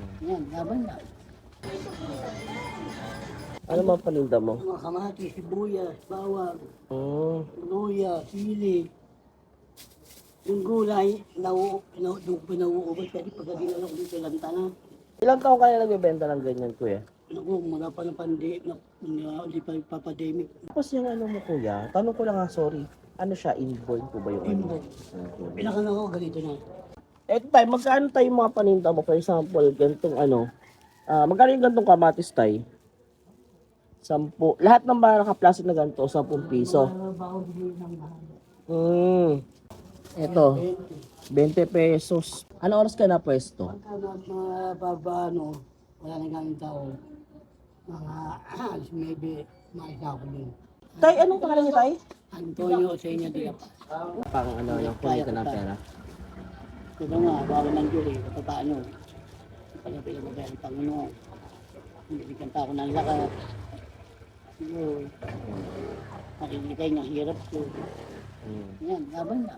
Yan, laban na. Ano mga paninda mo? Mga kamatis, sibuyas, bawang, Hmm. luya, sili. Yung gulay, doon pinauubos kasi pagka dinala ko dito lang na. Ilang taon ka na nagbebenta ng ganyan, kuya? Naku, mula pa ng hindi pa papademic. Tapos yung ano mo, kuya, tanong ko lang nga, sorry. Ano siya, inborn po ba yung ano? Inborn. Pinakana ko, ganito na. Eto tayo, magkano tayo yung mga paninda mo? For example, gantong ano, magkano yung gantong kamatis tayo? 10. Lahat ng mga naka-plastic na ganito, 10 piso. Bawang bili ng mahal. Ito, 20 pesos. Ano oras ka na pwesto? Pagka mababa, wala na gamit tao. Mga alas 9, makita ko din. Tay, anong pangalan niya, tay? Antonio sa inyo din pa. Pang ano, yung kunin ka ng pera. Ito nga, bawal ng Diyos eh, paano? Kaya pinagabay ang Panginoon. Binibigyan pa ako ng lakas. Siguro, makikita niya, hirap ko. Yan, laban na.